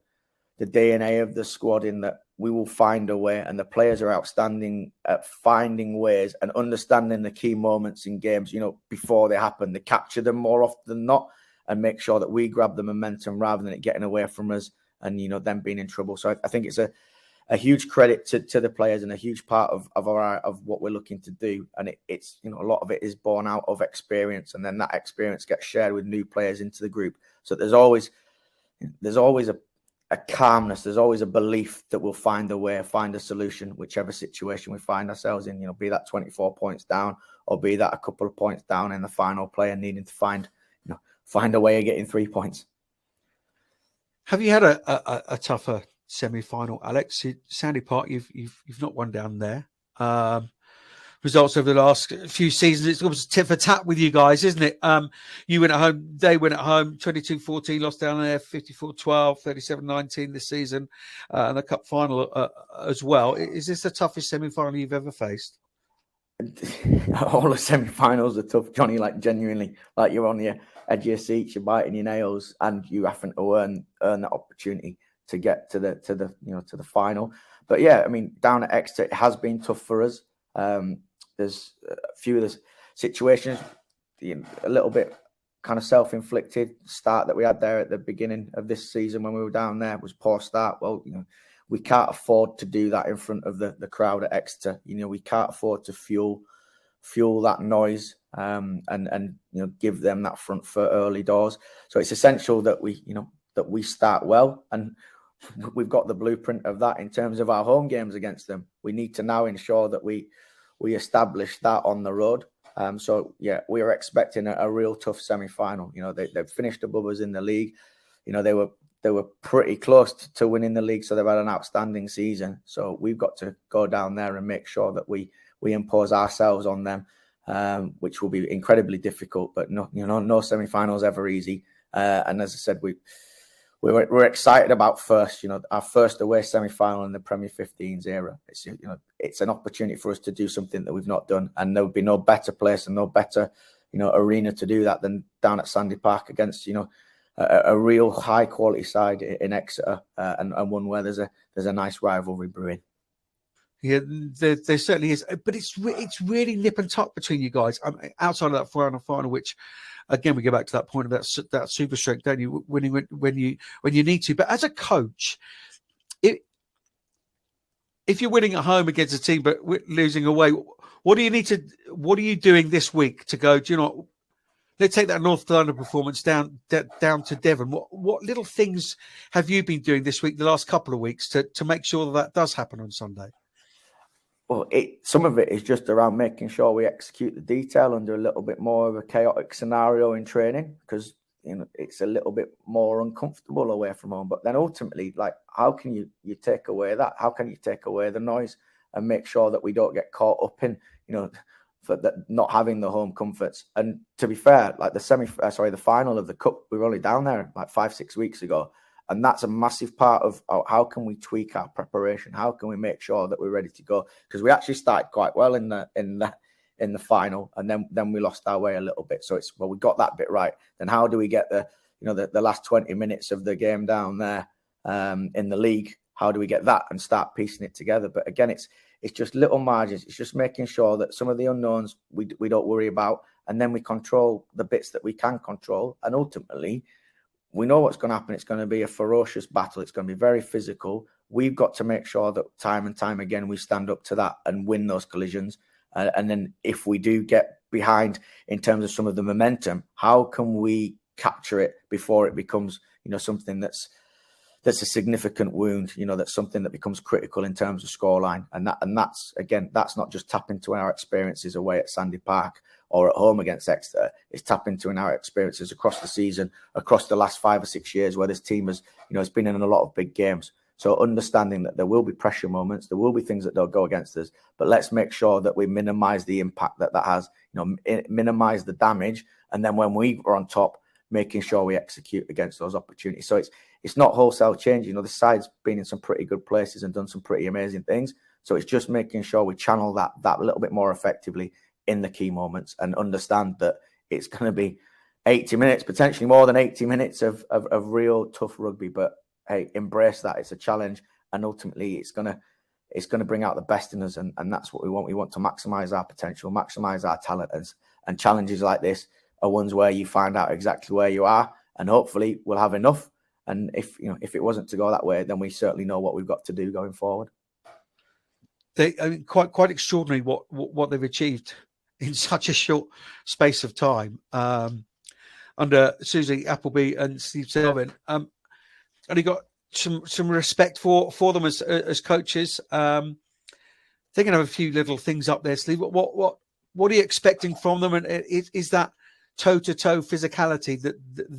DNA of the squad, in that we will find a way, and the players are outstanding at finding ways and understanding the key moments in games, before they happen. They capture them more often than not and make sure that we grab the momentum rather than it getting away from us and, them being in trouble. So I think it's a huge credit to the players, and a huge part of what we're looking to do. And it's a lot of it is born out of experience, and then that experience gets shared with new players into the group. So there's always a calmness, there's always a belief that we'll find a way, find a solution, whichever situation we find ourselves in, be that 24 points down, or be that a couple of points down in the final play and needing to find a way of getting 3 points. Have you had a tougher semi-final, Alex? Sandy Park, you've not won down there. Results over the last few seasons, it's almost tit for tat with you guys, isn't it? You win at home, they win at home, 22-14, lost down there, 54-12, 37-19 this season, and the cup final as well. Is this the toughest semi-final you've ever faced? All the semi-finals are tough, Johnny, like genuinely, like you're on the edge of your seats, you're biting your nails, and you having to earn that opportunity to get to the final. But yeah, I mean, down at Exeter, it has been tough for us. There's a few of the situations, a little bit kind of self-inflicted. Start that we had there at the beginning of this season when we were down there was poor start. Well, we can't afford to do that in front of the crowd at Exeter. We can't afford to fuel that noise and give them that front foot early doors. So it's essential that we start well, and we've got the blueprint of that in terms of our home games against them. We need to now ensure that we establish that on the road. So yeah, we are expecting a real tough semi-final. They've finished above us in the league. They were pretty close to winning the league, so they've had an outstanding season. So we've got to go down there and make sure that we impose ourselves on them, which will be incredibly difficult. But no semi-final is ever easy. And as I said, we're excited about our first away semi-final in the Premier 15s era. It's an opportunity for us to do something that we've not done, and there would be no better place and no better arena to do that than down at Sandy Park against a real high quality side in Exeter, and one where there's a nice rivalry brewing. Yeah, there certainly is, but it's really nip and tuck between you guys. Outside of that final, which again we go back to that point about that super strength, don't you? When you need to, but as a coach, if you're winning at home against a team but losing away, what are you doing this week to go? Do you know? Let's take that North London performance down to Devon. What little things have you been doing this week, the last couple of weeks, to make sure that does happen on Sunday? Well, some of it is just around making sure we execute the detail under a little bit more of a chaotic scenario in training, because it's a little bit more uncomfortable away from home. But then ultimately, like, how can you take away that? How can you take away the noise and make sure that we don't get caught up in for not having the home comforts? And to be fair, like the final of the cup, we were only down there like 5-6 weeks ago. And that's a massive part of how can we tweak our preparation? How can we make sure that we're ready to go? Because we actually started quite well in the final, and then we lost our way a little bit. So we got that bit right. Then how do we get the last 20 minutes of the game down there in the league? How do we get that and start piecing it together? But again, it's just little margins. It's just making sure that some of the unknowns we don't worry about, and then we control the bits that we can control. And ultimately, we know what's going to happen. It's going to be a ferocious battle. It's going to be very physical. We've got to make sure that time and time again we stand up to that and win those collisions. And then if we do get behind in terms of some of the momentum, how can we capture it before it becomes something that's a significant wound? That's something that becomes critical in terms of scoreline. And that's not just tap into our experiences away at Sandy Park or at home against Exeter. It's tap into our experiences across the season, across the last 5 or 6 years, where this team has been in a lot of big games. So understanding that there will be pressure moments, there will be things that don't go against us, but let's make sure that we minimise the impact that has, minimise the damage, and then when we are on top, making sure we execute against those opportunities. So it's not wholesale change. This side's been in some pretty good places and done some pretty amazing things. So it's just making sure we channel that a little bit more effectively in the key moments, and understand that it's going to be 80 minutes, potentially more than 80 minutes of real tough rugby. But hey, embrace that. It's a challenge, and ultimately it's going to bring out the best in us, and that's what we want. We want to maximise our potential, maximise our talent, and challenges like this are ones where you find out exactly where you are, and hopefully we'll have enough. And if it wasn't to go that way, then we certainly know what we've got to do going forward. Quite extraordinary what they've achieved in such a short space of time under Susie, Appleby, and Steve Devon. And he got some respect for them as coaches. They're going to have a few little things up there, Steve. What are you expecting from them? And is that toe-to-toe physicality that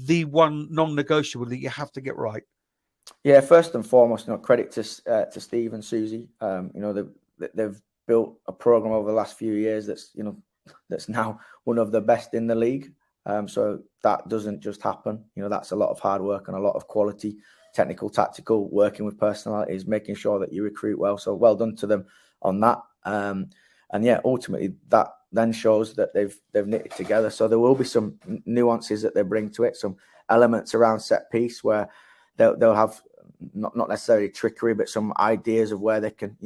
the one non-negotiable that you have to get right? Yeah, first and foremost, credit to Steve and Susie. They've built a program over the last few years that's now one of the best in the league. So that doesn't just happen. That's a lot of hard work and a lot of quality, technical, tactical, working with personalities, making sure that you recruit well. So well done to them on that. And yeah, ultimately that then shows that they've knitted together. So there will be some nuances that they bring to it, some elements around set piece where they'll have not necessarily trickery, but some ideas of where they can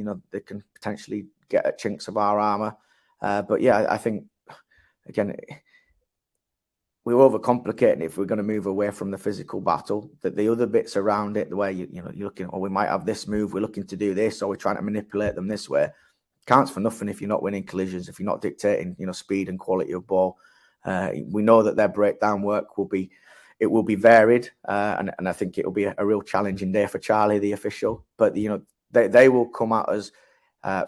potentially get at chinks of our armour. But yeah, I think again, we're overcomplicating it if we're going to move away from the physical battle. That the other bits around it, the way you're looking, we might have this move, we're looking to do this, or we're trying to manipulate them this way. Counts for nothing if you're not winning collisions, if you're not dictating, speed and quality of ball. We know that their breakdown work will be varied, and I think it will be a real challenging day for Charlie, the official. But they will come at us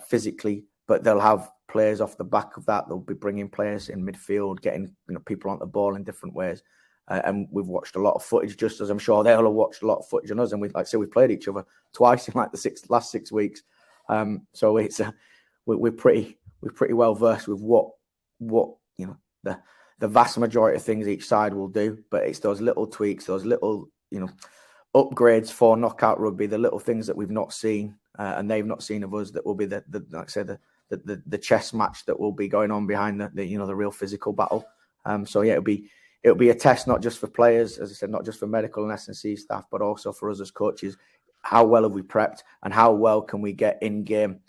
physically, but they'll have players off the back of that. They'll be bringing players in midfield, getting people on the ball in different ways. And we've watched a lot of footage, just as I'm sure they'll have watched a lot of footage on us. And we've played each other twice in the last 6 weeks. So it's we're pretty well versed with what the vast majority of things each side will do. But it's those little tweaks, those little upgrades for knockout rugby, the little things that we've not seen and they've not seen of us, that will be the like I said, the chess match that will be going on behind the real physical battle. So yeah, it'll be a test, not just for players, as I said, not just for medical and S&C staff, but also for us as coaches. How well have we prepped, and how well can we get in game,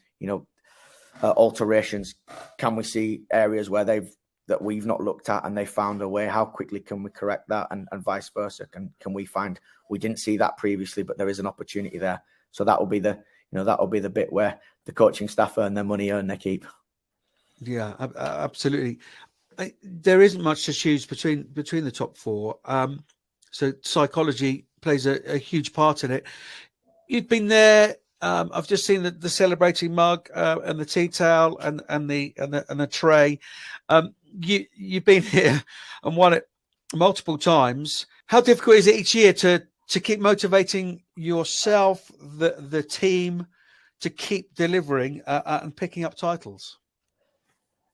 alterations? Can we see areas where that we've not looked at and they found a way? How quickly can we correct that, and vice versa? Can we find we didn't see that previously, but there is an opportunity there? So that will be the bit where the coaching staff earn their money, earn their keep. Yeah, absolutely. There isn't much to choose between the top four. So psychology plays a huge part in it. You've been there. I've just seen the celebrating mug and the tea towel and the tray. You've been here and won it multiple times. How difficult is it each year to keep motivating yourself, the team, to keep delivering and picking up titles?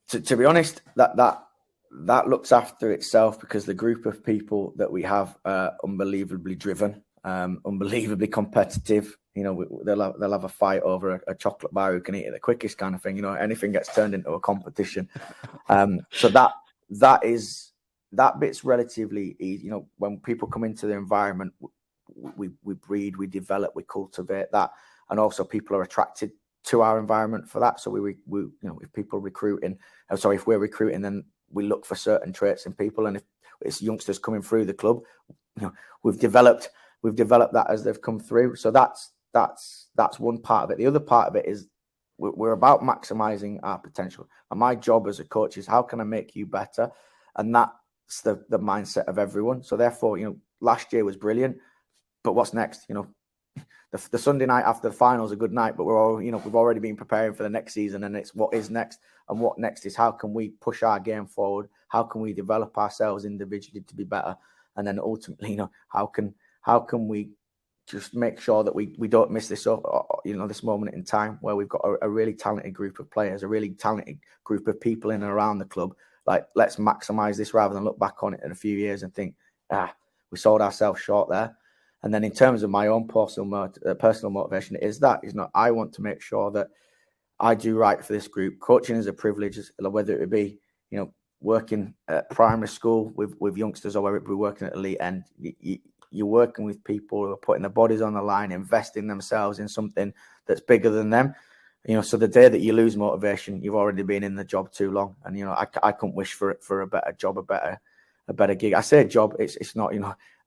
To be honest, that looks after itself, because the group of people that we have are unbelievably driven, unbelievably competitive. They'll have a fight over a chocolate bar, who can eat it the quickest, kind of thing. Anything gets turned into a competition. So that bit's relatively easy. When people come into the environment, we breed, we develop, we cultivate that, and also people are attracted to our environment for that. So we if we're recruiting, then we look for certain traits in people, and if it's youngsters coming through the club, we've developed that as they've come through. So that's one part of it. The other part of it is we're about maximizing our potential. And my job as a coach is, how can I make you better? And that's the mindset of everyone. So therefore, last year was brilliant, but what's next? The Sunday night after the final is a good night, but we've already been preparing for the next season, and it's what is next. And what next is, how can we push our game forward? How can we develop ourselves individually to be better? And then ultimately, how can we just make sure that we don't miss this up, this moment in time where we've got a really talented group of players, a really talented group of people in and around the club. Like, let's maximize this rather than look back on it in a few years and think, we sold ourselves short there. And then in terms of my own personal motivation, I want to make sure that I do right for this group. Coaching is a privilege, whether it be, working at primary school with youngsters, or whether it be working at elite end. You're working with people who are putting their bodies on the line, investing themselves in something that's bigger than them. So the day that you lose motivation, you've already been in the job too long. And, I couldn't wish for a better job, a better gig. I say job, it's not,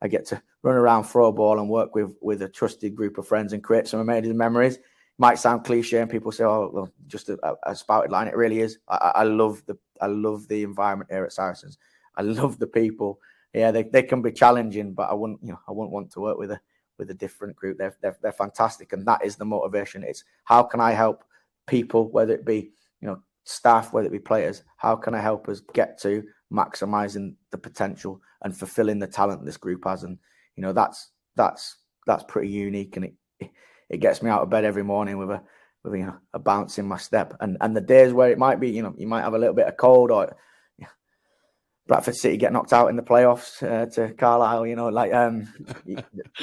I get to run around, throw a ball, and work with a trusted group of friends and create some amazing memories. Might sound cliche, and people say, "Oh, well, just a spouted line." It really is. I love the environment here at Saracens. I love the people. Yeah, they can be challenging, but I wouldn't want to work with a different group. They're fantastic, and that is the motivation. It's, how can I help people, whether it be staff, whether it be players? How can I help us get to maximizing the potential and fulfilling the talent this group has? And that's pretty unique, and it gets me out of bed every morning with a bounce in my step. And the days where it might be, you might have a little bit of cold, or Bradford City get knocked out in the playoffs to Carlisle,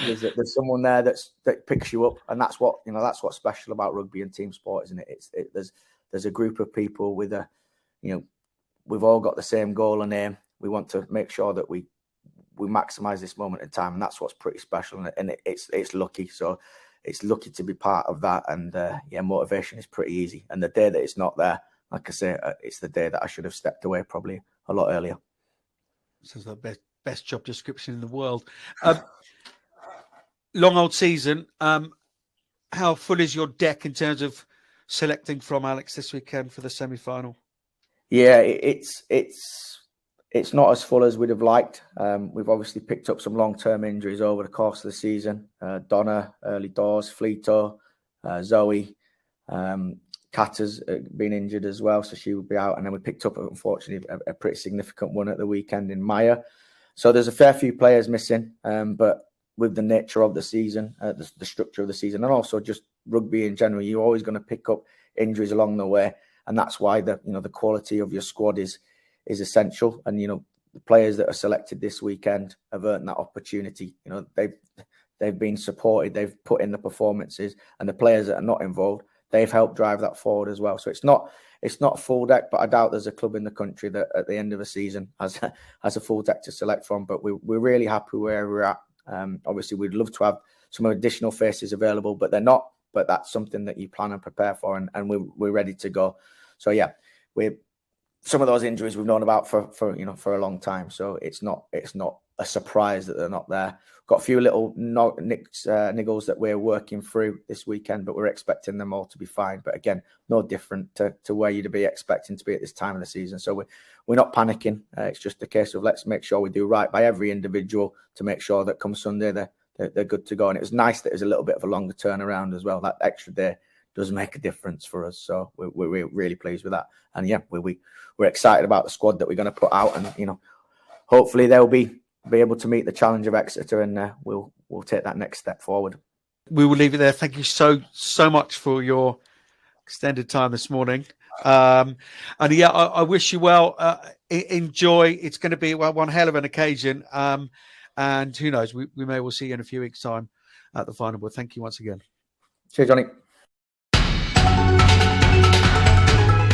there's someone there that picks you up, and that's what's special about rugby and team sport, isn't it? There's a group of people with we've all got the same goal and aim. We want to make sure that we maximize this moment in time, and that's what's pretty special. And it's lucky. So it's lucky to be part of that. And motivation is pretty easy. And the day that it's not there, like I say, it's the day that I should have stepped away probably a lot earlier. Sounds like the best job description in the world. Long old season. How full is your deck in terms of selecting from, Alex, this weekend for the semi-final? Yeah, it's not as full as we'd have liked. We've obviously picked up some long-term injuries over the course of the season. Donna, early doors, Fleeto, Zoe, Kat has been injured as well, so she will be out. And then we picked up, unfortunately, a pretty significant one at the weekend in Maya. So there's a fair few players missing, but with the nature of the season, the structure of the season, and also just rugby in general, you're always going to pick up injuries along the way. And that's why the quality of your squad is essential. And, the players that are selected this weekend have earned that opportunity. they've been supported, they've put in the performances, and the players that are not involved, they've helped drive that forward as well. So it's not full deck, but I doubt there's a club in the country that at the end of a season has a full deck to select from. But we're really happy where we're at. Obviously, we'd love to have some additional faces available, but they're not. But that's something that you plan and prepare for, and we're ready to go. So yeah, some of those injuries we've known about for a long time. So it's not a surprise that they're not there. Got a few little niggles that we're working through this weekend, but we're expecting them all to be fine. But again, no different to where you'd be expecting to be at this time of the season. So we're not panicking. It's just a case of let's make sure we do right by every individual to make sure that come Sunday they're good to go. And it was nice that it was a little bit of a longer turnaround as well. That extra day does make a difference for us. So we're really pleased with that. And yeah, we're excited about the squad that we're going to put out, and hopefully they'll be able to meet the challenge of Exeter, and we'll take that next step forward. We will leave it there. Thank you so much for your extended time this morning. And yeah, I wish you well. Enjoy. It's going to be one hell of an occasion. And who knows, we may well see you in a few weeks' time at the final. But thank you once again. Cheers, Johnny.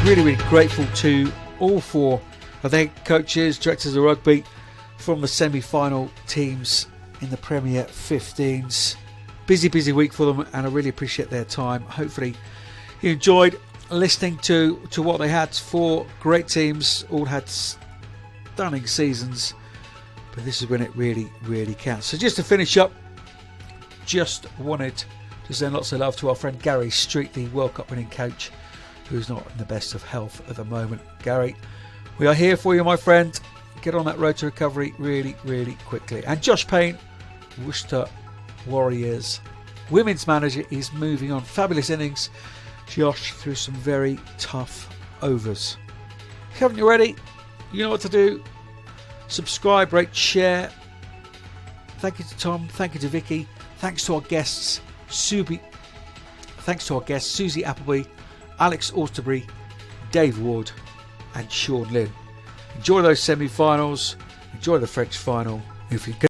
Really, really grateful to all four of the coaches, directors of rugby from the semi-final teams in the Premier 15s. Busy week for them, and I really appreciate their time. Hopefully you enjoyed listening to what they had. Four great teams, all had stunning seasons, but this is when it really, really counts. So just to finish up, just wanted to send lots of love to our friend Gary Street, the World Cup winning coach, who's not in the best of health at the moment. Gary, we are here for you, my friend. Get on that road to recovery really, really quickly. And Josh Payne, Worcester Warriors women's manager, is moving on. Fabulous innings, Josh, through some very tough overs. If you haven't already, you know what to do. Subscribe, rate, share. Thank you to Tom. Thank you to Vicky. Thanks to our guests, Susie Appleby, Alex Austerberry, Dave Ward, and Sean Lynn. Enjoy those semi-finals. Enjoy the French final. If you